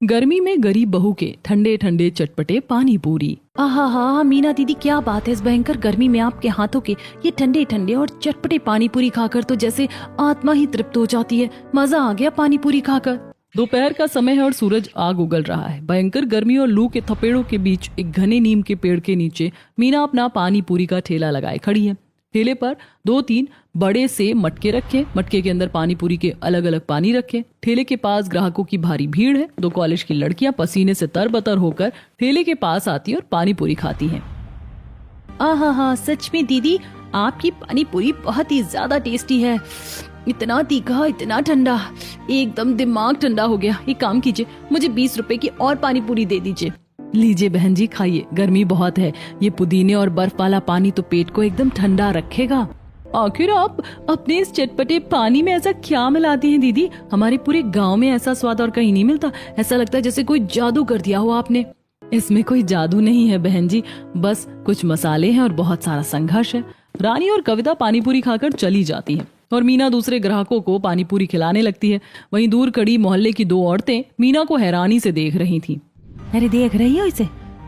गर्मी में गरीब बहू के ठंडे ठंडे चटपटे पानी पूरी। आहा हा मीना दीदी, क्या बात है, इस भयंकर गर्मी में आपके हाथों के ये ठंडे ठंडे और चटपटे पानी पूरी खाकर तो जैसे आत्मा ही तृप्त हो जाती है। मजा आ गया पानी पूरी खाकर। दोपहर का समय है और सूरज आग उगल रहा है। भयंकर गर्मी और लू के थपेड़ों के बीच एक घने नीम के पेड़ के नीचे मीना अपना पानी पूरी का ठेला लगाए खड़ी है। ठेले पर 2-3 बड़े से मटके रखे, मटके के अंदर पानी पूरी के अलग अलग पानी रखे। ठेले के पास ग्राहकों की भारी भीड़ है। 2 कॉलेज की लड़कियां पसीने से तरबतर होकर ठेले के पास आती और पानी पूरी खाती हैं। आहा हा, सच में दीदी आपकी पानी पूरी बहुत ही ज्यादा टेस्टी है। इतना तीखा, इतना ठंडा, एकदम दिमाग ठंडा हो गया। एक काम कीजिए, मुझे 20 रुपए की और पानी पूरी दे दीजिए। लीजिए बहन जी, खाइए, गर्मी बहुत है। ये पुदीने और बर्फ वाला पानी तो पेट को एकदम ठंडा रखेगा। आखिर आप अपने इस चटपटे पानी में ऐसा क्या मिलाती हैं दीदी? हमारे पूरे गांव में ऐसा स्वाद और कहीं नहीं मिलता। ऐसा लगता है जैसे कोई जादू कर दिया हो आपने। इसमें कोई जादू नहीं है बहन जी, बस कुछ मसाले हैं और बहुत सारा संघर्ष है। रानी और कविता पानी पूरी खाकर चली जाती हैं और मीना दूसरे ग्राहकों को पानी पूरी खिलाने लगती है। वहीं दूर खड़ी मोहल्ले की 2 औरतें मीना को हैरानी से देख रही थीं। अरे देख रही हो इसे?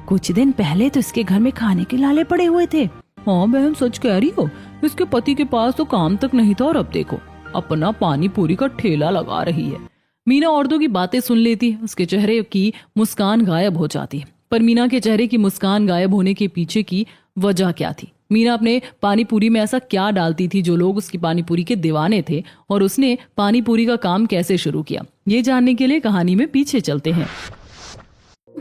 कुछ दिन पहले तो इसके घर में खाने के लाले पड़े हुए थे। हाँ बहन, सच कह रही हो। इसके पति के पास तो काम तक नहीं था और अब देखो अपना पानी पूरी का ठेला लगा रही है। मीना औरतों की बातें सुन लेती है। उसके चेहरे की मुस्कान गायब हो जाती है। पर मीना के चेहरे की मुस्कान गायब होने के पीछे की वजह क्या थी? मीना अपने पानी पूरी में ऐसा क्या डालती थी जो लोग उसकी पानी पूरी के दीवाने थे, और उसने पानी पूरी का काम कैसे शुरू किया? ये जानने के लिए कहानी में पीछे चलते हैं।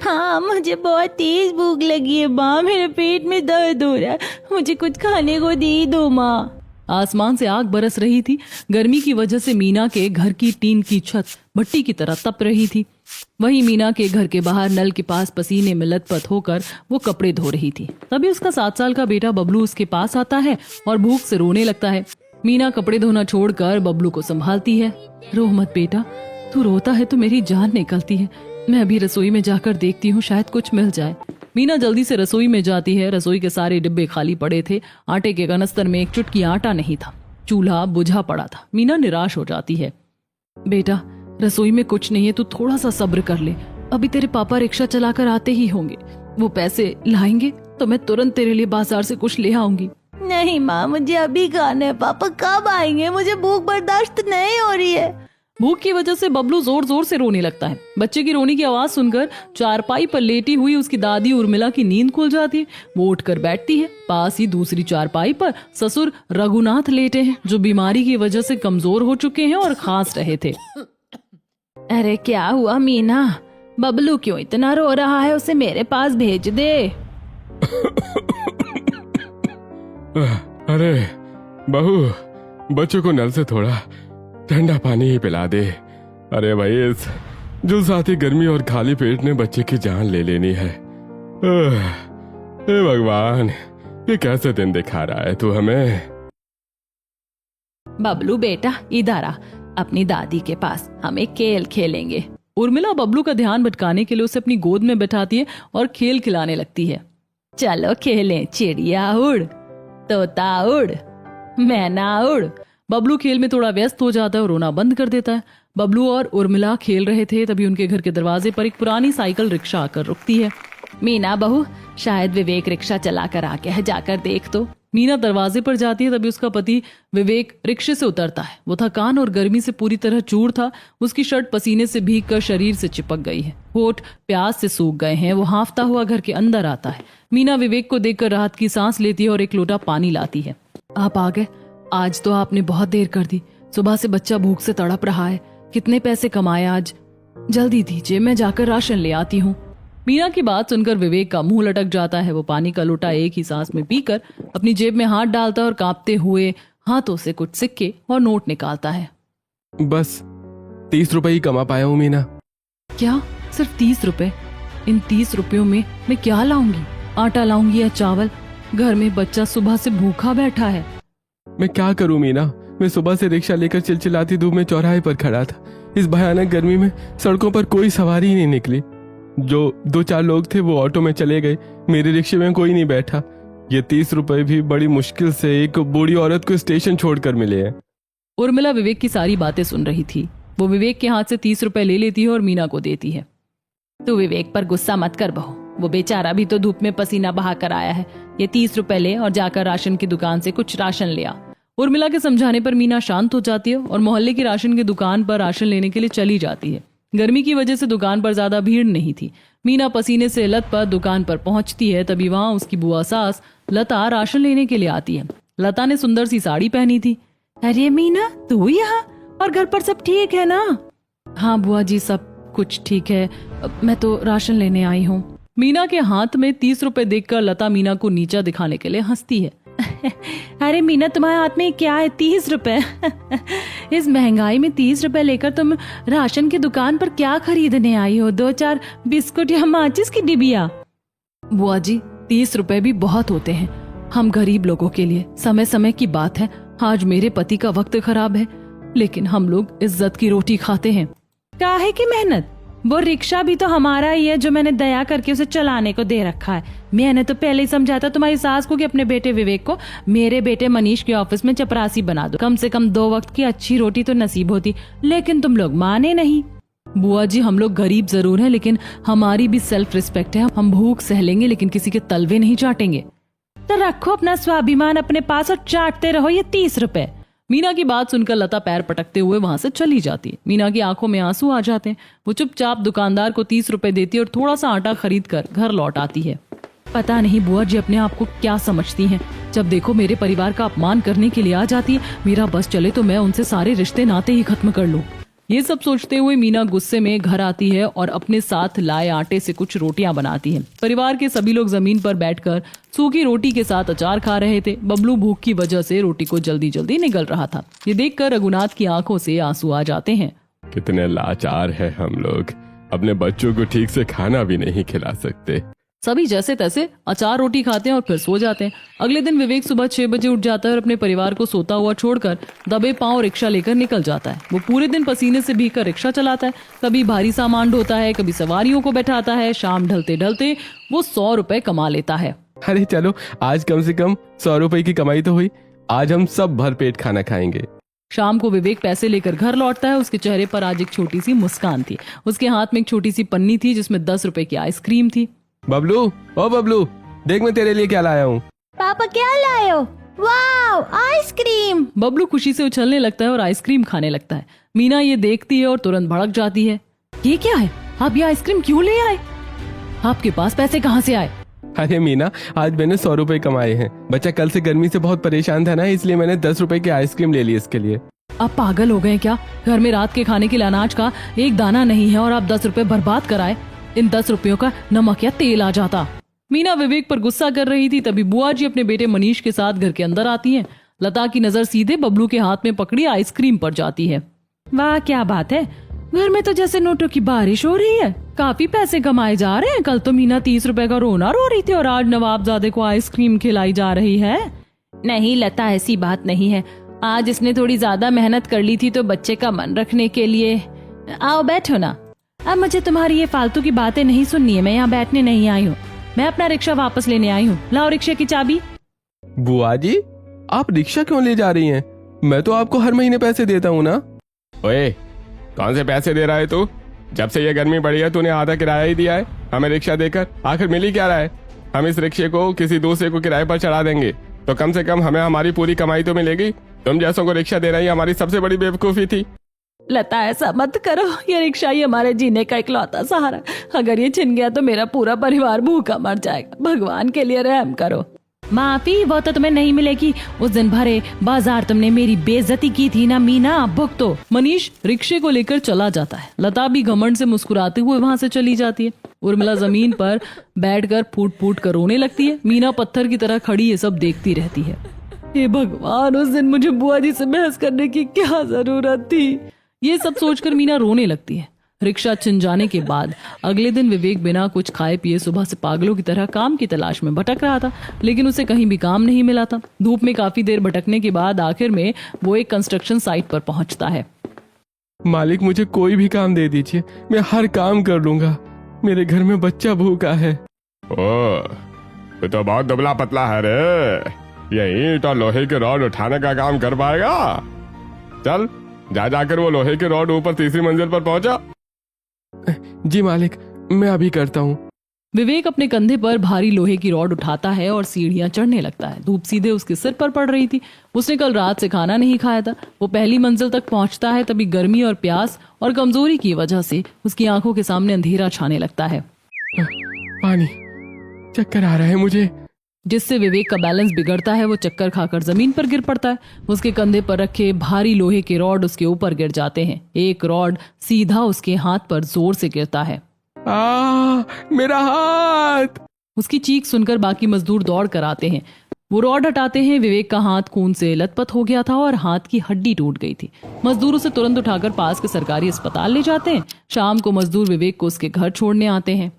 हाँ, मुझे बहुत तेज भूख लगी है माँ, मेरे पेट में दर्द हो रहा है, मुझे कुछ खाने को दे दो माँ। आसमान से आग बरस रही थी। गर्मी की वजह से मीना के घर की टीन की छत भट्टी की तरह तप रही थी। वहीं मीना के घर के बाहर नल के पास पसीने में लथपथ होकर वो कपड़े धो रही थी। तभी उसका 7 साल का बेटा बबलू उसके पास आता है और भूख से रोने लगता है। मीना कपड़े धोना छोड़कर बबलू को संभालती है। रो मत बेटा, तू रोता है तो मेरी जान निकलती है। मैं अभी रसोई में जाकर देखती हूँ, शायद कुछ मिल जाए। मीना जल्दी से रसोई में जाती है। रसोई के सारे डिब्बे खाली पड़े थे। आटे के कनस्तर में एक चुटकी आटा नहीं था। चूल्हा बुझा पड़ा था। मीना निराश हो जाती है। बेटा, रसोई में कुछ नहीं है, तू थोड़ा सा सब्र कर ले। अभी तेरे पापा रिक्शा चलाकर आते ही होंगे। वो पैसे लाएंगे तो मैं तुरंत तेरे लिए बाजार से कुछ ले आऊंगी। नहीं माँ, मुझे अभी खाना है। पापा कब आएंगे? मुझे भूख बर्दाश्त नहीं हो रही है। भूख की वजह से बबलू जोर जोर से रोने लगता है। बच्चे की रोने की आवाज सुनकर चारपाई पर लेटी हुई उसकी दादी उर्मिला की नींद खुल जाती है। वो उठकर बैठती है। पास ही दूसरी चारपाई पर ससुर रघुनाथ लेटे हैं, जो बीमारी की वजह से कमजोर हो चुके हैं और खांस रहे थे। अरे क्या हुआ मीना? बबलू क्यों इतना रो रहा है? उसे मेरे पास भेज दे। अरे बहू, बच्चों को नल से थोड़ा ठंडा पानी ही पिला दे। अरे भाई, इस जुलसाती गर्मी और खाली पेट ने बच्चे की जान ले लेनी है। हे भगवान, ये कैसे दिन दिखा रहा है तू हमें? बबलू बेटा, इधर आ, अपनी दादी के पास हम एक खेल खेलेंगे। उर्मिला बबलू का ध्यान भटकाने के लिए उसे अपनी गोद में बैठाती है और खेल खिलाने लगती है। चलो खेलें, चिड़िया उड़, तोता उड़, मैना उड़। बबलू खेल में थोड़ा व्यस्त हो जाता है और रोना बंद कर देता है। बबलू और उर्मिला खेल रहे थे, तभी उनके घर के दरवाजे पर एक पुरानी साइकिल रिक्शा आकर रुकती है। मीना बहू, शायद विवेक रिक्शा चलाकर आ गया है, जाकर देख तो। मीना दरवाजे पर जाती है, तभी उसका पति विवेक रिक्शे से उतरता है। वो थकान और गर्मी से पूरी तरह चूर था। उसकी शर्ट पसीने से भीगकर शरीर से चिपक गई है। होठ प्यास से सूख गए हैं। वो हांफता हुआ घर के अंदर आता है। मीना विवेक को देखकर राहत की सांस लेती है और एक लोटा पानी लाती है। आप आ गए? आज तो आपने बहुत देर कर दी। सुबह से बच्चा भूख से तड़प रहा है। कितने पैसे कमाए आज? जल्दी दीजिए, मैं जाकर राशन ले आती हूँ। मीना की बात सुनकर विवेक का मुंह लटक जाता है। वो पानी का लोटा एक ही सांस में पीकर अपनी जेब में हाथ डालता है और कांपते हुए हाथों से कुछ सिक्के और नोट निकालता है। बस 30 रुपए ही कमा पाया हूँ मीना। क्या? सिर्फ 30 रुपए? इन 30 रुपयों में मैं क्या लाऊंगी? आटा लाऊंगी या चावल? घर में बच्चा सुबह से भूखा बैठा है। मैं क्या करूं मीना? मैं सुबह से रिक्शा लेकर चिलचिलाती धूप में चौराहे पर खड़ा था। इस भयानक गर्मी में सड़कों पर कोई सवारी ही नहीं निकली। जो 2-4 लोग थे वो ऑटो में चले गए। मेरे रिक्शे में कोई नहीं बैठा। ये 30 रुपए भी बड़ी मुश्किल से एक बूढ़ी औरत को स्टेशन छोड़कर मिले हैं। उर्मिला विवेक की सारी बातें सुन रही थी। वो विवेक के हाथ से 30 रुपए ले लेती है और मीना को देती है। तू विवेक पर गुस्सा मत कर बहू, वो बेचारा भी तो धूप में पसीना बहा कर आया है। ये 30 रुपए ले और जाकर राशन की दुकान से कुछ राशन ले आ। उर्मिला के समझाने पर मीना शांत हो जाती है और मोहल्ले की राशन की दुकान पर राशन लेने के लिए चली जाती है। गर्मी की वजह से दुकान पर ज्यादा भीड़ नहीं थी। मीना पसीने से लथपथ दुकान पर पहुंचती है, तभी वहां उसकी बुआ सास लता राशन लेने के लिए आती है। लता ने सुंदर सी साड़ी पहनी थी। अरे मीना, तू यहाँ? और घर पर सब ठीक है ना? हाँ बुआ जी, सब कुछ ठीक है, मैं तो राशन लेने आई हूँ। मीना के हाथ में 30 रुपए देखकर लता मीना को नीचा दिखाने के लिए हंसती है। अरे मीना, तुम्हारे हाथ में क्या है? 30 रुपए? इस महंगाई में 30 रुपए लेकर तुम राशन की दुकान पर क्या खरीदने आई हो? 2-4 बिस्कुट या माचिस की डिबिया? बुआ जी, 30 रुपए भी बहुत होते हैं हम गरीब लोगों के लिए। समय समय की बात है, आज मेरे पति का वक्त खराब है, लेकिन हम लोग इज्जत की रोटी खाते हैं। काहे की मेहनत? वो रिक्शा भी तो हमारा ही है, जो मैंने दया करके उसे चलाने को दे रखा है। मैंने तो पहले ही समझाया तुम्हारी सास को कि अपने बेटे विवेक को मेरे बेटे मनीष के ऑफिस में चपरासी बना दो, कम से कम 2 वक्त की अच्छी रोटी तो नसीब होती, लेकिन तुम लोग माने नहीं। बुआ जी, हम लोग गरीब जरूर हैं, लेकिन हमारी भी सेल्फ रिस्पेक्ट है। हम भूख सह लेंगे, लेकिन किसी के तलवे नहीं चाटेंगे। तो रखो अपना स्वाभिमान अपने पास और चाटते रहो ये 30 रुपए। मीना की बात सुनकर लता पैर पटकते हुए वहां से चली जाती है। मीना की आंखों में आंसू आ जाते हैं। वो चुपचाप दुकानदार को 30 रुपए देती है और थोड़ा सा आटा खरीद कर घर लौट आती है। पता नहीं बुआ जी अपने आप को क्या समझती हैं। जब देखो मेरे परिवार का अपमान करने के लिए आ जाती है। मेरा बस चले तो मैं उनसे सारे रिश्ते नाते ही खत्म कर लूं। ये सब सोचते हुए मीना गुस्से में घर आती है और अपने साथ लाए आटे से कुछ रोटियां बनाती है। परिवार के सभी लोग जमीन पर बैठकर सूखी रोटी के साथ अचार खा रहे थे। बबलू भूख की वजह से रोटी को जल्दी जल्दी निगल रहा था। ये देखकर रघुनाथ की आंखों से आंसू आ जाते हैं। कितने लाचार है हम लोग, अपने बच्चों को ठीक से खाना भी नहीं खिला सकते। सभी जैसे तैसे अचार रोटी खाते हैं और फिर सो जाते हैं। अगले दिन विवेक सुबह 6 बजे उठ जाता है और अपने परिवार को सोता हुआ छोड़कर दबे पांव रिक्शा लेकर निकल जाता है। वो पूरे दिन पसीने से भीगकर रिक्शा चलाता है, कभी भारी सामान ढोता है, कभी सवारियों को बैठाता है। शाम ढलते ढलते वो 100 रुपए कमा लेता है। अरे चलो, आज कम से कम 100 रुपए की कमाई तो हुई। आज हम सब भरपेट खाना खाएंगे। शाम को विवेक पैसे लेकर घर लौटता है। उसके चेहरे पर आज एक छोटी सी मुस्कान थी। उसके हाथ में एक छोटी सी पन्नी थी जिसमें 10 रुपए की आइसक्रीम थी। बबलू, ओ बबलू, देख मैं तेरे लिए क्या लाया हूँ। पापा क्या लाए हो? वाव, आइसक्रीम! बबलू खुशी से उछलने लगता है और आइसक्रीम खाने लगता है। मीना ये देखती है और तुरंत भड़क जाती है। ये क्या है? आप ये आइसक्रीम क्यों ले आए? आपके पास पैसे कहाँ से आए? अरे मीना, आज मैंने 100 रुपए कमाए हैं। बच्चा कल से गर्मी से बहुत परेशान था ना, इसलिए मैंने 10 रुपए की आइसक्रीम ले ली इसके लिए। आप पागल हो गए क्या? घर में रात के खाने के लिए अनाज का एक दाना नहीं है और आप 10 रुपए बर्बाद कराए। इन 10 रुपयों का नमक या तेल आ जाता। मीना विवेक पर गुस्सा कर रही थी, तभी बुआ जी अपने बेटे मनीष के साथ घर के अंदर आती हैं। लता की नजर सीधे बबलू के हाथ में पकड़ी आइसक्रीम पर जाती है। वाह, क्या बात है! घर में तो जैसे नोटों की बारिश हो रही है। काफी पैसे कमाए जा रहे हैं। कल तो मीना 30 रुपए का रोना रो रही थी और आज नवाबजादे को आइसक्रीम खिलाई जा रही है। नहीं लता, ऐसी बात नहीं है। आज इसने थोड़ी ज्यादा मेहनत कर ली थी तो बच्चे का मन रखने के लिए। आओ बैठो ना। अब मुझे तुम्हारी ये फालतू की बातें नहीं सुननी है। मैं यहाँ बैठने नहीं आई हूँ, मैं अपना रिक्शा वापस लेने आई हूँ। लाओ रिक्शे की चाबी। बुआ जी, आप रिक्शा क्यों ले जा रही हैं? मैं तो आपको हर महीने पैसे देता हूँ ना। ओए, कौन से पैसे दे रहा है तू? जब से ये गर्मी बढ़ी है तूने आधा किराया ही दिया है हमें रिक्शा देकर। आखिर मिल ही क्या रहा है? हम इस रिक्शे को किसी दूसरे को किराए पर चढ़ा देंगे तो कम से कम हमें हमारी पूरी कमाई तो मिलेगी। तुम जैसों को रिक्शा देना ही हमारी सबसे बड़ी बेवकूफी थी। लता, ऐसा मत करो। ये रिक्शा ही हमारे जीने का इकलौता सहारा। अगर ये छिन गया तो मेरा पूरा परिवार भूखा मर जाएगा। भगवान के लिए रहम करो। माफी वो तो तुम्हें नहीं मिलेगी। उस दिन भरे बाजार तुमने मेरी बेइज्जती की थी ना मीना, भुगतो। मनीष रिक्शे को लेकर चला जाता है। लता भी घमंड से मुस्कुराते हुए वहां से चली जाती है। उर्मिला जमीन पर बैठकर फूट फूट कर रोने लगती है। मीना पत्थर की तरह खड़ी ये सब देखती रहती है। हे भगवान, उस दिन मुझे बुआ जी से बहस करने की क्या जरूरत थी? ये सब सोचकर मीना रोने लगती है। रिक्शा छिन जाने के बाद अगले दिन विवेक बिना कुछ खाए पिए सुबह से पागलों की तरह काम की तलाश में भटक रहा था, लेकिन उसे कहीं भी काम नहीं मिला था। धूप में काफी देर भटकने के बाद आखिर में वो एक कंस्ट्रक्शन साइट पर पहुंचता है। मालिक, मुझे कोई भी काम दे दीजिए, मैं हर काम कर लूंगा। मेरे घर में बच्चा भूखा है। ओ, तो बहुत दुबला पतला है रे। ये ईंट और लोहे के रॉड उठाने का काम कर पाएगा? चल जाकर वो लोहे के रॉड ऊपर 3री मंजिल पर पहुंचा। जी मालिक, मैं अभी करता हूँ। विवेक अपने कंधे पर भारी लोहे की रॉड उठाता है और सीढ़ियां चढ़ने लगता है। धूप सीधे उसके सिर पर पड़ रही थी। उसने कल रात से खाना नहीं खाया था। वो पहली मंजिल तक पहुंचता है, तभी गर्मी और प्यास और कमजोरी की वजह से उसकी आंखों के सामने अंधेरा छाने लगता है, पानी, चक्कर आ रहा है मुझे। जिससे विवेक का बैलेंस बिगड़ता है। वो चक्कर खाकर जमीन पर गिर पड़ता है। उसके कंधे पर रखे भारी लोहे के रॉड उसके ऊपर गिर जाते हैं। एक रॉड सीधा उसके हाथ पर जोर से गिरता है। मेरा हाथ! उसकी चीख सुनकर बाकी मजदूर दौड़ कर आते हैं। वो रॉड हटाते हैं। विवेक का हाथ खून से लथपथ हो गया था और हाथ की हड्डी टूट गई थी। मजदूर उसे तुरंत उठाकर पास के सरकारी अस्पताल ले जाते हैं। शाम को मजदूर विवेक को उसके घर छोड़ने आते हैं।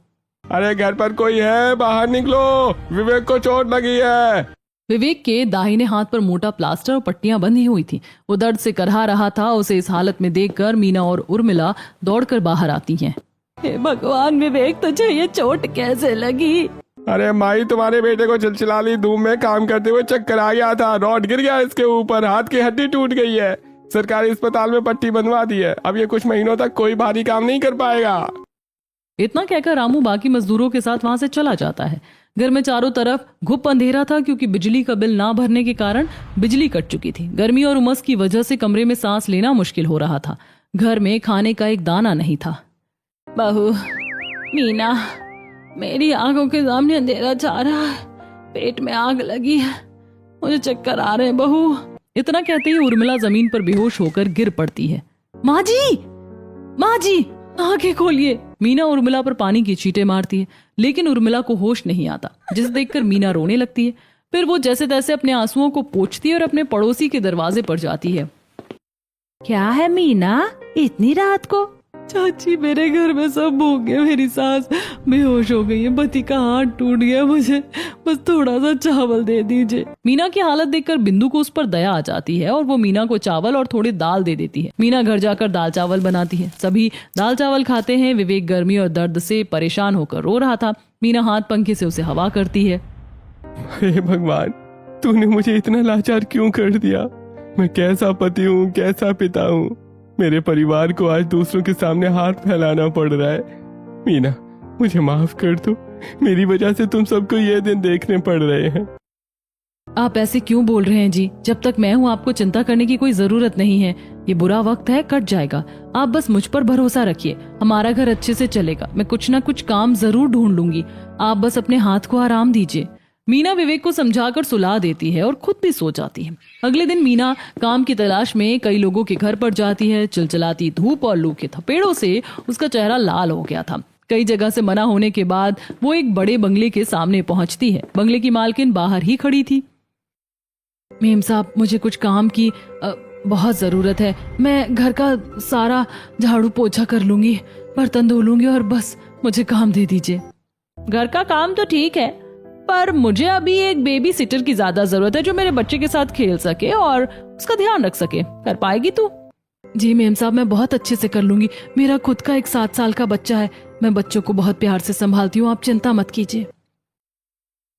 अरे घर पर कोई है, बाहर निकलो, विवेक को चोट लगी है। विवेक के दाहिने हाथ पर मोटा प्लास्टर और पट्टियां बंधी हुई थी। वो दर्द से करहा रहा था। उसे इस हालत में देखकर मीना और उर्मिला दौड़कर बाहर आती हैं। हे भगवान, विवेक तुझे ये चोट कैसे लगी? अरे माई, तुम्हारे बेटे को चिलचिलाली धूप में काम करते हुए चक्कर आ गया था। रॉड गिर गया इसके ऊपर, हाथ की हड्डी टूट गई है। सरकारी अस्पताल में पट्टी बंधवा दी है। अब ये कुछ महीनों तक कोई भारी काम नहीं कर पाएगा। इतना कहकर रामू बाकी मजदूरों के साथ वहां से चला जाता है। घर में चारों तरफ घुप अंधेरा था, क्योंकि बिजली का बिल ना भरने के कारण बिजली कट चुकी थी। गर्मी और उमस की वजह से कमरे में सांस लेना मुश्किल हो रहा था। घर में खाने का एक दाना नहीं था। बहू, मीना, मेरी आंखों के सामने अंधेरा छा रहा है, पेट में आग लगी है, मुझे चक्कर आ रहे हैं बहू। इतना कहते ही उर्मिला जमीन पर बेहोश होकर गिर पड़ती है। माँ जी, माँ जी, आंखें खोलिए। मीना उर्मिला पर पानी की छींटे मारती है, लेकिन उर्मिला को होश नहीं आता, जिसे देखकर मीना रोने लगती है। फिर वो जैसे तैसे अपने आंसुओं को पोंछती है और अपने पड़ोसी के दरवाजे पर जाती है। क्या है मीना, इतनी रात को? चाची, मेरे घर में सब भूख है, मेरी सास बेहोश हो गई है, पति का हाथ टूट गया, मुझे बस थोड़ा सा चावल दे दीजिए। मीना की हालत देखकर बिंदु को उस पर दया आ जाती है और वो मीना को चावल और थोड़ी दाल दे देती है। मीना घर जाकर दाल चावल बनाती है। सभी दाल चावल खाते हैं। विवेक गर्मी और दर्द से परेशान होकर रो रहा था। मीना हाथ पंखे से उसे हवा करती है। हे भगवान, तूने मुझे इतना लाचार क्यों कर दिया? मैं कैसा पति हूँ, कैसा पिता हूँ। मेरे परिवार को आज दूसरों के सामने हाथ फैलाना पड़ रहा है। मीना, मुझे माफ कर दो। मेरी वजह से तुम सबको ये दिन देखने पड़ रहे हैं। आप ऐसे क्यों बोल रहे हैं जी? जब तक मैं हूँ आपको चिंता करने की कोई जरूरत नहीं है। ये बुरा वक्त है, कट जाएगा। आप बस मुझ पर भरोसा रखिए। हमारा घर अच्छे से चलेगा। मैं कुछ ना कुछ काम जरूर ढूंढ लूंगी। आप बस अपने हाथ को आराम दीजिए। मीना विवेक को समझाकर सुला देती है और खुद भी सो जाती है। अगले दिन मीना काम की तलाश में कई लोगों के घर पर जाती है। चिलचिलाती धूप और लू के थपेड़ों से उसका चेहरा लाल हो गया था। कई जगह से मना होने के बाद वो एक बड़े बंगले के सामने पहुंचती है। बंगले की मालकिन बाहर ही खड़ी थी। मेम साहब, मुझे कुछ काम की बहुत जरूरत है। मैं घर का सारा झाड़ू पोछा कर लूंगी, बर्तन धो लूंगी और बस मुझे काम दे दीजिए। घर का काम तो ठीक है, पर मुझे अभी एक बेबी सिटर की ज्यादा जरूरत है, जो मेरे बच्चे के साथ खेल सके और उसका ध्यान रख सके। कर पाएगी तू? जी मेम साहब, मैं बहुत अच्छे से कर लूंगी। मेरा खुद का एक 7 साल का बच्चा है। मैं बच्चों को बहुत प्यार से संभालती हूँ, आप चिंता मत कीजिए।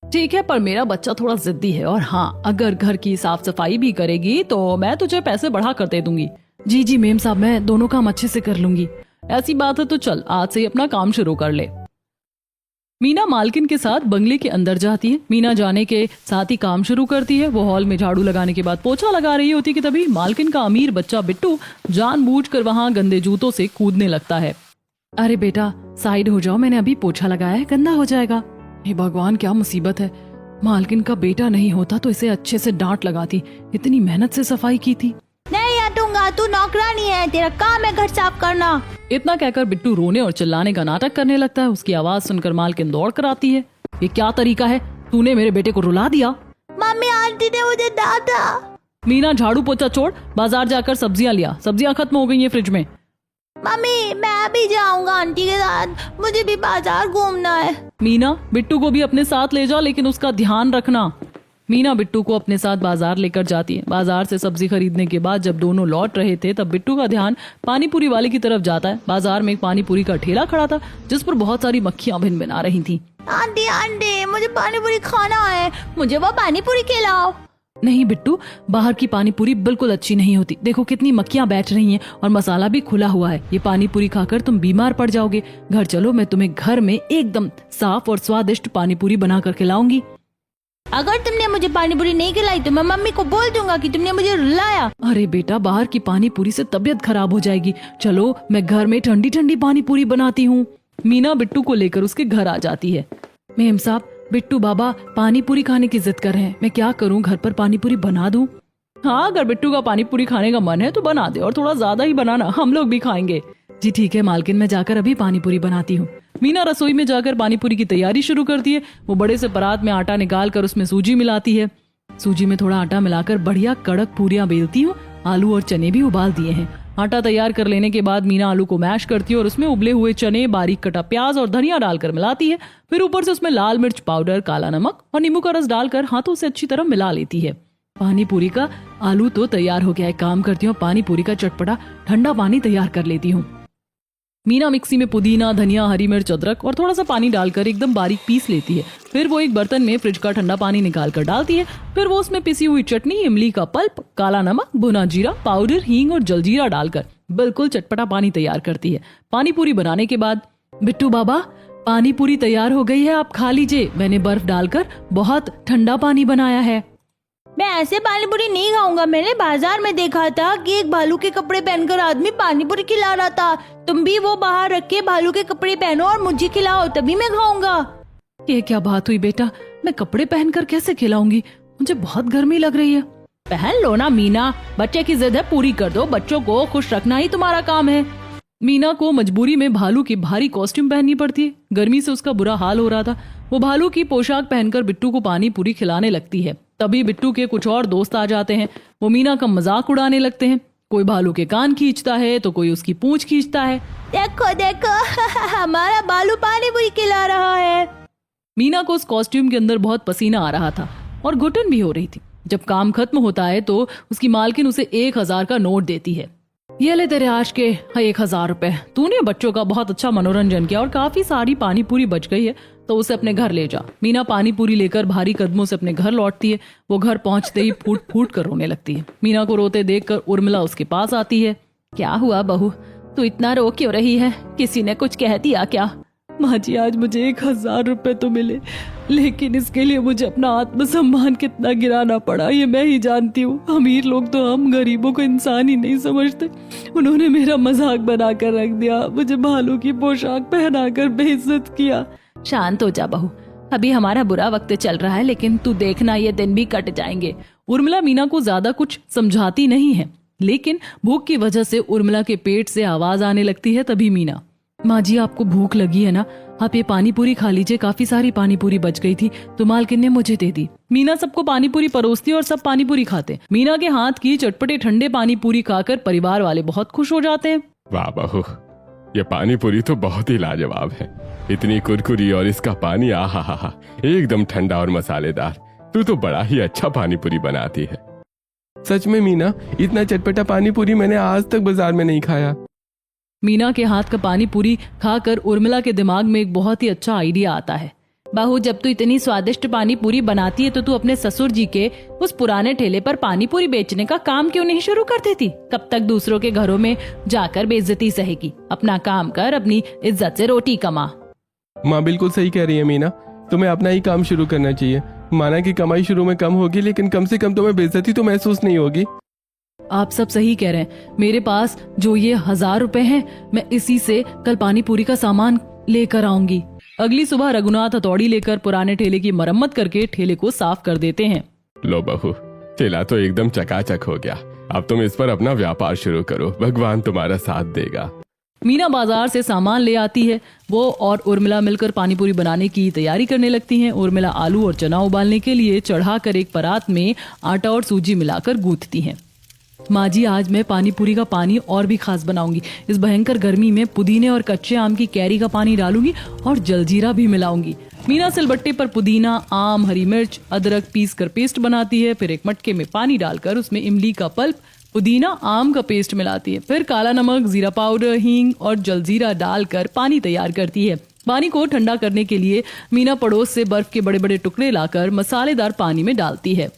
ठीक है, पर मेरा बच्चा थोड़ा जिद्दी है, और हाँ, अगर घर की साफ सफाई भी करेगी तो मैं तुझे पैसे बढ़ा कर दे दूंगी। जी जी मेम साहब, मैं दोनों काम अच्छे से कर लूंगी। ऐसी बात है तो चल, आज से ही अपना काम शुरू कर ले। मीना मालकिन के साथ बंगले के अंदर जाती है। मीना जाने के साथ ही काम शुरू करती है। वो हॉल में झाड़ू लगाने के बाद पोछा लगा रही होती कि तभी मालकिन का अमीर बच्चा बिट्टू जानबूझकर वहां गंदे जूतों से कूदने लगता है। अरे बेटा, साइड हो जाओ, मैंने अभी पोछा लगाया है, गंदा हो जाएगा। हे भगवान, क्या मुसीबत है। मालकिन का बेटा नहीं होता तो इसे अच्छे से डांट लगाती। इतनी मेहनत से सफाई की थी। नहीं हटूंगा, तू नौकरानी है, तेरा काम है घर साफ करना। इतना कहकर बिट्टू रोने और चिल्लाने का नाटक करने लगता है। उसकी आवाज सुनकर मालकिन दौड़ कर आती है। ये क्या तरीका है? तूने मेरे बेटे को रुला दिया। मम्मी, आंटी ने मुझे डांटा। मीना, झाड़ू पोछा छोड़, बाजार जाकर सब्जियां लिया। सब्जियां खत्म हो गई हैं फ्रिज में। मम्मी, मैं भी जाऊंगा आंटी के साथ, मुझे भी बाजार घूमना है। मीना, बिट्टू को भी अपने साथ ले जाओ, लेकिन उसका ध्यान रखना। मीना बिट्टू को अपने साथ बाजार लेकर जाती है। बाजार से सब्जी खरीदने के बाद जब दोनों लौट रहे थे, तब बिट्टू का ध्यान पानीपुरी वाले की तरफ जाता है। बाजार में एक पानीपुरी का ठेला खड़ा था, जिस पर बहुत सारी मक्खियां भिन भिन आ रही थी। आंटी, मुझे पानीपुरी खाना है, मुझे वो पानीपुरी खिलाओ। नहीं बिट्टू, बाहर की पानी पूरी बिल्कुल अच्छी नहीं होती। देखो कितनी मक्खियां बैठ रही हैं और मसाला भी खुला हुआ है। ये पानी पूरी खाकर तुम बीमार पड़ जाओगे। घर चलो, मैं तुम्हें घर में एकदम साफ और स्वादिष्ट पानी पूरी बना कर खिलाऊंगी। अगर तुमने मुझे पानी पूरी नहीं खिलाई तो मैं मम्मी को बोल दूंगा कि तुमने मुझे रुलाया। अरे बेटा, बाहर की पानी पूरी से तबीयत खराब हो जाएगी। चलो, मैं घर में ठंडी ठंडी पानी पूरी बनाती हूँ। मीना बिट्टू को लेकर उसके घर आ जाती है। मेम साहब, बिट्टू बाबा पानी पूरी खाने की जिद कर रहे हैं। मैं क्या करूँ, घर पर पानी पूरी बना दूँ? हाँ, अगर बिट्टू का पानी पूरी खाने का मन है तो बना दे, और थोड़ा ज्यादा ही बनाना, हम लोग भी खाएंगे। जी ठीक है मालकिन, मैं जाकर अभी पानी पूरी बनाती हूँ। मीना रसोई में जाकर पानी पूरी की तैयारी शुरू करती है। वो बड़े से परात में आटा निकाल कर उसमें सूजी मिलाती है। सूजी में थोड़ा आटा मिलाकर बढ़िया कड़क पूरियां बेलती हूँ। आलू और चने भी उबाल दिए हैं। आटा तैयार कर लेने के बाद मीना आलू को मैश करती है और उसमें उबले हुए चने, बारीक कटा प्याज और धनिया डालकर मिलाती है। फिर ऊपर से उसमें लाल मिर्च पाउडर, काला नमक और नींबू का रस डालकर हाथों से अच्छी तरह मिला लेती है। पानी पूरी का आलू तो तैयार हो गया है। काम करती हूँ, पानी पूरी का चटपटा ठंडा पानी तैयार कर लेती हूँ। मीना मिक्सी में पुदीना, धनिया, हरी मिर्च, अदरक और थोड़ा सा पानी डालकर एकदम बारीक पीस लेती है। फिर वो एक बर्तन में फ्रिज का ठंडा पानी निकाल कर डालती है। फिर वो उसमें पिसी हुई चटनी, इमली का पल्प, काला नमक, भुना जीरा पाउडर, हींग और जलजीरा डालकर बिल्कुल चटपटा पानी तैयार करती है। पानी पूरी बनाने के बाद, बिट्टू बाबा पानी पूरी तैयार हो गई है, आप खा लीजिए। मैंने बर्फ डालकर बहुत ठंडा पानी बनाया है। मैं ऐसे पानी पूरी नहीं खाऊंगा। मैंने बाजार में देखा था कि एक भालू के कपड़े पहनकर आदमी पानी पूरी खिला रहा था। तुम भी वो बाहर रख के भालू के कपड़े पहनो और मुझे खिलाओ, तभी मैं खाऊंगा। ये क्या बात हुई बेटा, मैं कपड़े पहनकर कैसे खिलाऊंगी? मुझे बहुत गर्मी लग रही है। पहन लो ना मीना, बच्चे की जिद है, पूरी कर दो। बच्चों को खुश रखना ही तुम्हारा काम है। मीना को मजबूरी में भालू की भारी कॉस्ट्यूम पहननी पड़ती है। गर्मी से उसका बुरा हाल हो रहा था। वो भालू की पोशाक पहनकर बिट्टू को पानी पूरी खिलाने लगती है। तभी बिट्टू के कुछ और दोस्त आ जाते हैं। वो मीना का मजाक उड़ाने लगते हैं। कोई भालू के कान खींचता है तो कोई उसकी पूंछ खींचता है। देखो देखो हमारा भालू पानी पूरी खिला रहा है। मीना को उस कॉस्ट्यूम के अंदर बहुत पसीना आ रहा था और घुटन भी हो रही थी। जब काम खत्म होता है तो उसकी मालकिन उसे 1000 का नोट देती है। ये ले तेरे आज के 1000 रुपए। तूने बच्चों का बहुत अच्छा मनोरंजन किया और काफी सारी पानी पूरी बच गई है, तो उसे अपने घर ले जा। मीना पानी पूरी लेकर भारी कदमों से अपने घर लौटती है। वो घर पहुंचते ही फूट फूट कर रोने लगती है। मीना को रोते देखकर उर्मिला उसके पास आती है। क्या हुआ बहू, तू इतना रो क्यों रही है? किसी ने कुछ कह दिया क्या? माँ जी, आज मुझे 1000 रुपए तो मिले, लेकिन इसके लिए मुझे अपना आत्मसम्मान कितना गिराना पड़ा ये मैं ही जानती हूँ। अमीर लोग तो हम गरीबों को इंसान ही नहीं समझते। उन्होंने मेरा मजाक बनाकर रख दिया, मुझे भालू की पोशाक पहनाकर बेइज्जत किया। शांत हो जा बहू, अभी हमारा बुरा वक्त चल रहा है, लेकिन तू देखना ये दिन भी कट जाएंगे। उर्मिला मीना को ज्यादा कुछ समझाती नहीं है, लेकिन भूख की वजह से उर्मिला के पेट से आवाज आने लगती है। तभी मीना, माँ जी आपको भूख लगी है ना, आप ये पानी पूरी खा लीजिए। काफी सारी पानी पूरी बच गई थी तो मालकिन ने मुझे दे दी। मीना सबको पानी पूरी परोसती है और सब पानी पूरी खाते। मीना के हाथ की चटपटे ठंडे पानी पूरी खाकर परिवार वाले बहुत खुश हो जाते हैं। वाह बहू, ये पानी पूरी तो बहुत ही लाजवाब है। इतनी कुरकुरी और इसका पानी आहा हा हा, एकदम ठंडा और मसालेदार। तू तो बड़ा ही अच्छा पानी पूरी बनाती है। सच में मीना, इतना चटपटा पानी पूरी मैंने आज तक बाजार में नहीं खाया। मीना के हाथ का पानी पूरी खाकर उर्मिला के दिमाग में एक बहुत ही अच्छा आइडिया आता है। बहू, जब तू इतनी स्वादिष्ट पानी पूरी बनाती है तो तू अपने ससुर जी के उस पुराने ठेले पर पानी पूरी बेचने का काम क्यों नहीं शुरू कर देती? कब तक दूसरों के घरों में जाकर बेइज्जती सहेगी? अपना काम कर, अपनी इज्जत से रोटी कमा। माँ बिल्कुल सही कह रही है मीना, तुम्हें अपना ही काम शुरू करना चाहिए। माना कि कमाई शुरू में कम होगी, लेकिन कम से कम तुम्हें बेइज्जती तो महसूस नहीं होगी। आप सब सही कह रहे हैं। मेरे पास जो ये 1000 रुपए हैं, मैं इसी से कल पानी पूरी का सामान लेकर आऊंगी। अगली सुबह रघुनाथ हथौड़ी लेकर पुराने ठेले की मरम्मत करके ठेले को साफ कर देते हैं। लो बहू, ठेला तो एकदम चकाचक हो गया। अब तुम इस पर अपना व्यापार शुरू करो, भगवान तुम्हारा साथ देगा। मीना बाजार से सामान ले आती है। वो और उर्मिला मिलकर पानी पूरी बनाने की तैयारी करने लगती हैं। उर्मिला आलू और चना उबालने के लिए चढ़ाकर एक परात में आटा और सूजी मिलाकर गूंथती हैं। माँ जी, आज मैं पानी पूरी का पानी और भी खास बनाऊंगी। इस भयंकर गर्मी में पुदीने और कच्चे आम की कैरी का पानी डालूंगी और जलजीरा भी मिलाऊंगी। मीना सिलबट्टे पर पुदीना, आम, हरी मिर्च, अदरक पीस कर पेस्ट बनाती है। फिर एक मटके में पानी डालकर उसमें इमली का पल्प, पुदीना, आम का पेस्ट मिलाती है। फिर काला नमक, जीरा पाउडर, हींग और जलजीरा डालकर पानी तैयार करती है। पानी को ठंडा करने के लिए मीना पड़ोस से बर्फ के बड़े बड़े टुकड़े लाकर मसालेदार पानी में डालती है।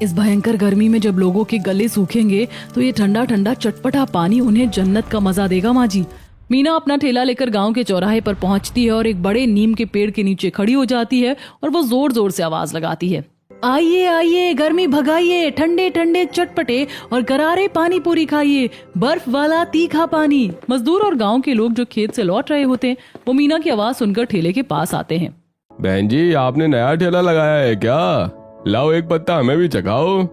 इस भयंकर गर्मी में जब लोगों के गले सूखेंगे तो ये ठंडा ठंडा चटपटा पानी उन्हें जन्नत का मजा देगा माँ जी। मीना अपना ठेला लेकर गांव के चौराहे पर पहुंचती है और एक बड़े नीम के पेड़ के नीचे खड़ी हो जाती है और वो जोर जोर से आवाज लगाती है, आइए आइए गर्मी भगाइए, ठंडे ठंडे चटपटे और करारे पानी पूरी खाइए, बर्फ वाला तीखा पानी। मजदूर और गांव के लोग जो खेत से लौट रहे होते हैं वो मीना की आवाज सुनकर ठेले के पास आते हैं। बहन जी, आपने नया ठेला लगाया है क्या? लाओ एक पत्ता हमें भी चखाओ,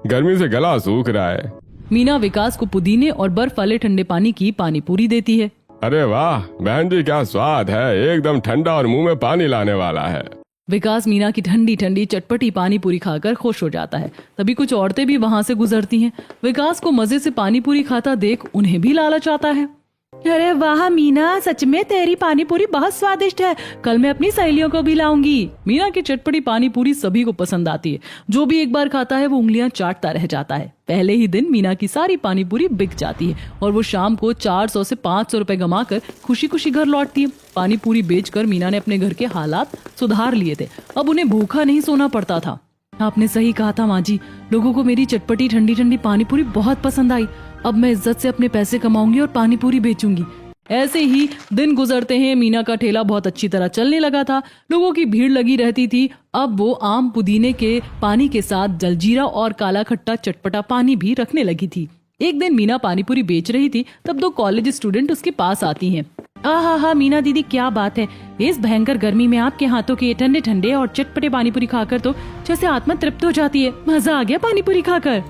गर्मी से गला सूख रहा है। मीना विकास को पुदीने और बर्फ वाले ठंडे पानी की पानी पूरी देती है। अरे वाह बहन जी, क्या स्वाद है, एकदम ठंडा और मुंह में पानी लाने वाला है। विकास मीना की ठंडी ठंडी चटपटी पानी पूरी खाकर खुश हो जाता है। तभी कुछ औरतें भी वहां से गुजरती हैं। विकास को मजे से पानी पूरी खाता देख उन्हें भी लालच आता है। अरे वाह मीना, सच में तेरी पानी पूरी बहुत स्वादिष्ट है, कल मैं अपनी सहेलियों को भी लाऊंगी। मीना की चटपटी पानी पूरी सभी को पसंद आती है। जो भी एक बार खाता है वो उंगलियां चाटता रह जाता है। पहले ही दिन मीना की सारी पानी पूरी बिक जाती है और वो शाम को 400 से 500 रुपए कमा कर खुशी खुशी घर लौटती है। पानी पूरी बेचकर मीना ने अपने घर के हालात सुधार लिए थे। अब उन्हें भूखा नहीं सोना पड़ता था। आपने सही कहा था माँ जी, लोगों को मेरी चटपटी ठंडी ठंडी पानी पूरी बहुत पसंद आई। अब मैं इज्जत से अपने पैसे कमाऊंगी और पानी पूरी बेचूंगी। ऐसे ही दिन गुजरते हैं। मीना का ठेला बहुत अच्छी तरह चलने लगा था। लोगों की भीड़ लगी रहती थी। अब वो आम पुदीने के पानी के साथ जलजीरा और काला खट्टा चटपटा पानी भी रखने लगी थी। एक दिन मीना पानी पूरी बेच रही थी, तब 2 कॉलेज स्टूडेंट उसके पास आती हैं। आहा मीना दीदी, क्या बात है, इस भयंकर गर्मी में आपके हाथों के ठंडे ठंडे और चटपटे पानी पूरी खाकर तो जैसे आत्मा तृप्त हो जाती है। मजा आ गया पानी पूरी खाकर।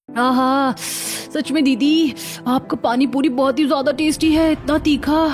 आहा, सच में दीदी आपका पानी पूरी बहुत ही ज्यादा टेस्टी है, इतना तीखा,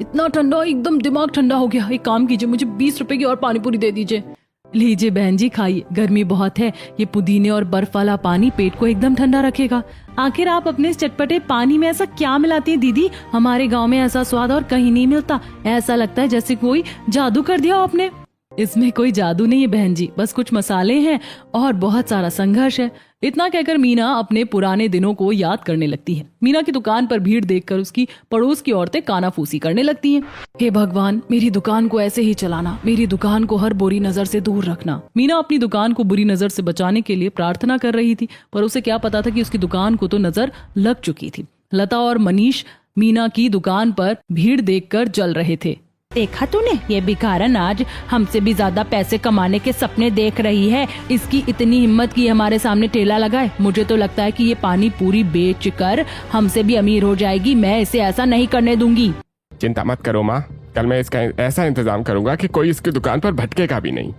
इतना ठंडा, एकदम दिमाग ठंडा हो गया। एक काम कीजिए, मुझे 20 रुपए की और पानी पूरी दे दीजिए। लीजिए बहन जी, खाइए, गर्मी बहुत है, ये पुदीने और बर्फ वाला पानी पेट को एकदम ठंडा रखेगा। आखिर आप अपने इस चटपटे पानी में ऐसा क्या मिलाती हैं दीदी? हमारे गांव में ऐसा स्वाद और कहीं नहीं मिलता। ऐसा लगता है जैसे कोई जादू कर दिया आपने। इसमें कोई जादू नहीं है बहन जी, बस कुछ मसाले हैं और बहुत सारा संघर्ष है। इतना कहकर मीना अपने पुराने दिनों को याद करने लगती है। मीना की दुकान पर भीड़ देखकर उसकी पड़ोस की औरतें कानाफूसी करने लगती हैं। हे भगवान, मेरी दुकान को ऐसे ही चलाना, मेरी दुकान को हर बुरी नजर से दूर रखना। मीना अपनी दुकान को बुरी नजर से बचाने के लिए प्रार्थना कर रही थी, पर उसे क्या पता था कि उसकी दुकान को तो नजर लग चुकी थी। लता और मनीष मीना की दुकान पर भीड़ देखकर जल रहे थे। देखा तूने, ये भिखारन आज हमसे भी ज्यादा पैसे कमाने के सपने देख रही है। इसकी इतनी हिम्मत की हमारे सामने ठेला लगाए। मुझे तो लगता है कि ये पानी पूरी बेचकर हमसे भी अमीर हो जाएगी। मैं इसे ऐसा नहीं करने दूंगी। चिंता मत करो माँ, कल मैं इसका ऐसा इंतजाम करूंगा कि कोई इसकी दुकान पर भटकेगा भी नहीं।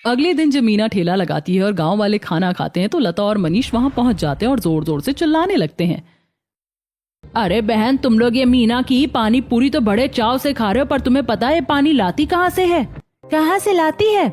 अगले दिन जब मीना ठेला लगाती है और गांव वाले खाना खाते हैं तो लता और मनीष वहां पहुंच जाते हैं और जोर जोर से चिल्लाने लगते हैं। अरे बहन, तुम लोग ये मीना की पानी पूरी तो बड़े चाव से खा रहे हो, पर तुम्हें पता है पानी लाती कहाँ से है? कहाँ से लाती है?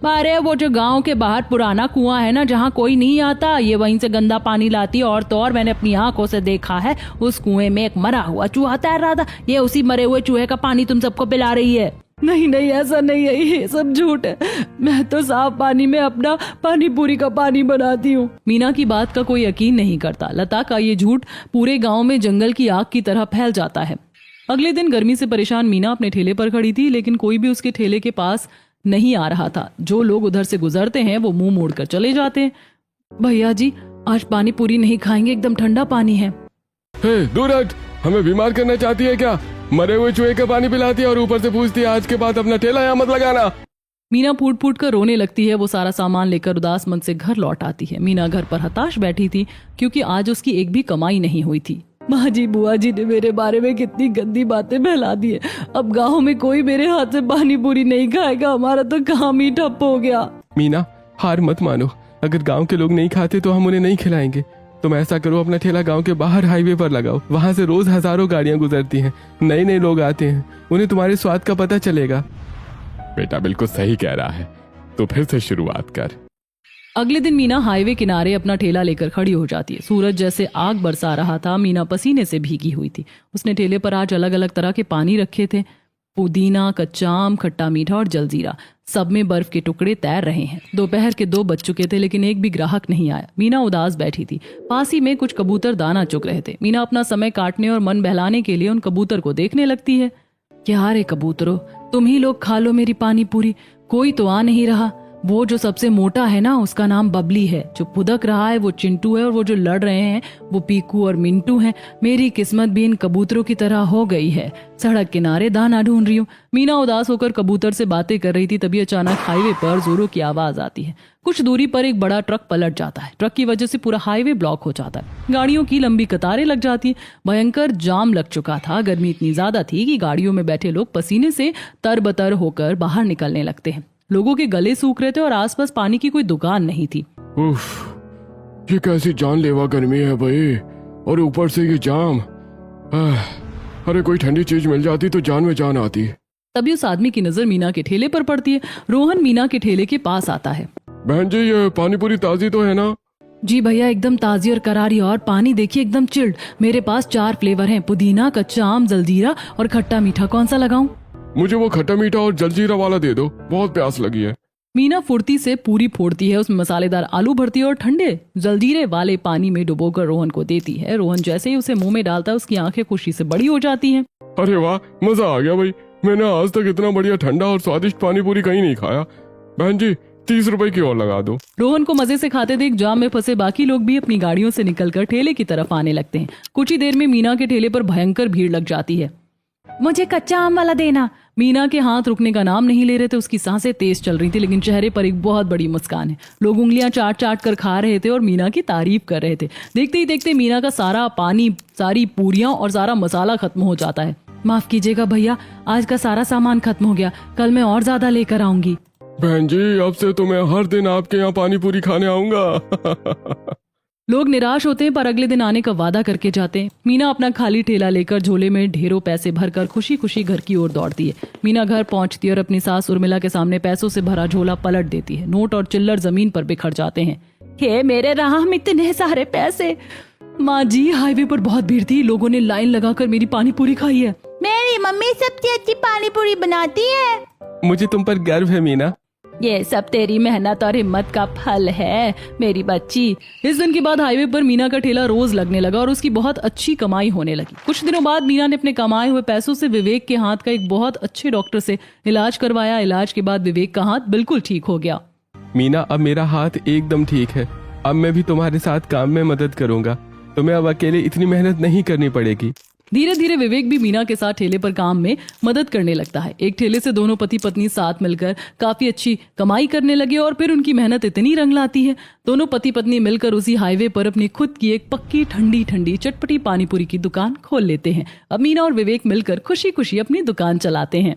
अरे वो जो गांव के बाहर पुराना कुआं है ना, जहाँ कोई नहीं आता, ये वहीं से गंदा पानी लाती है। और तो और मैंने अपनी आंखों से देखा है, उस कुएं में एक मरा हुआ चूहा तैर रहा था। ये उसी मरे हुए चूहे का पानी तुम सबको पिला रही है। नहीं नहीं, ऐसा नहीं है, ये सब झूठ है। मैं तो साफ पानी में अपना पानी पूरी का पानी बनाती हूँ। मीना की बात का कोई यकीन नहीं करता। लता का ये झूठ पूरे गांव में जंगल की आग की तरह फैल जाता है। अगले दिन गर्मी से परेशान मीना अपने ठेले पर खड़ी थी, लेकिन कोई भी उसके ठेले के पास नहीं आ रहा था। जो लोग उधर से गुजरते हैं वो मुंह मोड़कर चले जाते हैं। भैया जी, आज पानी पूरी नहीं खाएंगे, एकदम ठंडा पानी है। दूर हट, हमें बीमार करना चाहती है क्या? मरे हुए चूहे का पानी पिलाती है और ऊपर से पूछती है आज के बाद अपना ठेला यहाँ मत लगाना। मीना फूट फूट कर रोने लगती है। वो सारा सामान लेकर उदास मन से घर लौट आती है। मीना घर पर हताश बैठी थी क्योंकि आज उसकी एक भी कमाई नहीं हुई थी। माँ जी, बुआ जी ने मेरे बारे में कितनी गंदी बातें फैला दी है। अब गाँव में कोई मेरे हाथ से पानी पूरी नहीं खाएगा। हमारा तो काम ही ठप हो गया। मीना, हार मत मानो। अगर गांव के लोग नहीं खाते तो हम उन्हें नहीं खिलाएंगे। तुम ऐसा करो, अपना ठेला गांव के बाहर हाईवे पर लगाओ। वहां से रोज हजारों गाड़ियां गुजरती हैं, नए नए लोग आते हैं, उन्हें तुम्हारे स्वाद का पता चलेगा। बेटा बिल्कुल सही कह रहा है, तो फिर से शुरुआत कर। अगले दिन मीना हाईवे किनारे अपना ठेला लेकर खड़ी हो जाती है। सूरज जैसे आग बरसा रहा था। मीना पसीने से भीगी हुई थी। उसने ठेले पर आज अलग अलग तरह के पानी रखे थे। पुदीना, कच्चा आम, खट्टा मीठा और जलजीरा, सब में बर्फ के टुकड़े तैर रहे हैं। दोपहर के 2 बज चुके थे, लेकिन एक भी ग्राहक नहीं आया। मीना उदास बैठी थी। पास ही में कुछ कबूतर दाना चुग रहे थे। मीना अपना समय काटने और मन बहलाने के लिए उन कबूतर को देखने लगती है। क्या रे कबूतरों, तुम ही लोग खा लो मेरी पानी पूरी, कोई तो आ नहीं रहा। वो जो सबसे मोटा है ना, उसका नाम बबली है। जो फुदक रहा है वो चिंटू है, और वो जो लड़ रहे हैं वो पीकू और मिंटू हैं। मेरी किस्मत भी इन कबूतरों की तरह हो गई है। सड़क किनारे दाना ढूंढ रही हूँ। मीना उदास होकर कबूतर से बातें कर रही थी, तभी अचानक हाईवे पर जोरों की आवाज आती है। कुछ दूरी पर एक बड़ा ट्रक पलट जाता है। ट्रक की वजह से पूरा हाईवे ब्लॉक हो जाता है। गाड़ियों की लंबी कतारें लग जाती है। भयंकर जाम लग चुका था। गर्मी इतनी ज्यादा थी कि गाड़ियों में बैठे लोग पसीने से तरबतर होकर बाहर निकलने लगते हैं। लोगों के गले सूख रहे थे और आसपास पानी की कोई दुकान नहीं थी। उफ, ये कैसी जानलेवा गर्मी है भाई, और ऊपर से ये जाम। अरे कोई ठंडी चीज मिल जाती तो जान में जान आती। तभी उस आदमी की नजर मीना के ठेले पर पड़ती है। रोहन मीना के ठेले के पास आता है। बहन जी, ये पानी पूरी ताजी तो है ना? जी भैया, एकदम ताजी और करारी, और पानी देखिए एकदम चिल्ड। मेरे पास 4 फ्लेवर हैं, पुदीना, कच्चा आम, जलजीरा और खट्टा मीठा। कौन सा लगाऊं? मुझे वो खट्टा मीठा और जलजीरा वाला दे दो, बहुत प्यास लगी है। मीना फुर्ती से पूरी फोड़ती है, उसमें मसालेदार आलू भरती है और ठंडे जलजीरे वाले पानी में डुबोकर रोहन को देती है। रोहन जैसे ही उसे मुंह में डालता है, उसकी आंखें खुशी से बड़ी हो जाती हैं। अरे वाह, मजा आ गया भाई। मैंने आज तक इतना बढ़िया ठंडा और स्वादिष्ट पानी पूरी कहीं नहीं खाया। बहन जी, 30 रुपए की और लगा दो। रोहन को मजे से खाते देख जाम में फंसे बाकी लोग भी अपनी गाड़ियों से निकलकर ठेले की तरफ आने लगते हैं। कुछ ही देर में मीना के ठेले पर भयंकर भीड़ लग जाती है। मुझे कच्चा आम वाला देना। मीना के हाथ रुकने का नाम नहीं ले रहे थे। उसकी सांसें तेज चल रही थी, लेकिन चेहरे पर एक बहुत बड़ी मुस्कान है। लोग उंगलियां चाट चाट कर खा रहे थे और मीना की तारीफ कर रहे थे। देखते ही देखते मीना का सारा पानी, सारी पूरियां और सारा मसाला खत्म हो जाता है। माफ कीजिएगा भैया, आज का सारा सामान खत्म हो गया। कल मैं और ज्यादा लेकर आऊंगी। बहन जी, अब से तो मैं हर दिन आपके यहाँ पानी पूरी खाने आऊंगा। लोग निराश होते हैं, पर अगले दिन आने का वादा करके जाते हैं। मीना अपना खाली ठेला लेकर झोले में ढेरों पैसे भरकर खुशी खुशी घर की ओर दौड़ती है। मीना घर पहुंचती है और अपनी सास उर्मिला के सामने पैसों से भरा झोला पलट देती है। नोट और चिल्लर जमीन पर बिखर जाते हैं। हे मेरे राम, इतने सारे पैसे। माँ जी, हाईवे पर बहुत भीड़ थी। लोगों ने लाइन लगाकर मेरी पानी पूरी खाई है। मेरी मम्मी सबसे अच्छी पानी पूरी बनाती है। मुझे तुम पर गर्व है मीना। ये सब तेरी मेहनत और हिम्मत का फल है मेरी बच्ची। इस दिन के बाद हाईवे पर मीना का ठेला रोज लगने लगा और उसकी बहुत अच्छी कमाई होने लगी। कुछ दिनों बाद मीना ने अपने कमाए हुए पैसों से विवेक के हाथ का एक बहुत अच्छे डॉक्टर से इलाज करवाया। इलाज के बाद विवेक का हाथ बिल्कुल ठीक हो गया। मीना, अब मेरा हाथ एकदम ठीक है। अब मैं भी तुम्हारे साथ काम में मदद करूंगा। तुम्हें अब अकेले इतनी मेहनत नहीं करनी पड़ेगी। धीरे धीरे विवेक भी मीना के साथ ठेले पर काम में मदद करने लगता है। एक ठेले से दोनों पति पत्नी साथ मिलकर काफी अच्छी कमाई करने लगे और फिर उनकी मेहनत इतनी रंग लाती है। दोनों पति पत्नी मिलकर उसी हाईवे पर अपनी खुद की एक पक्की ठंडी ठंडी चटपटी पानीपुरी की दुकान खोल लेते हैं। अब मीना और विवेक मिलकर खुशी खुशी अपनी दुकान चलाते हैं।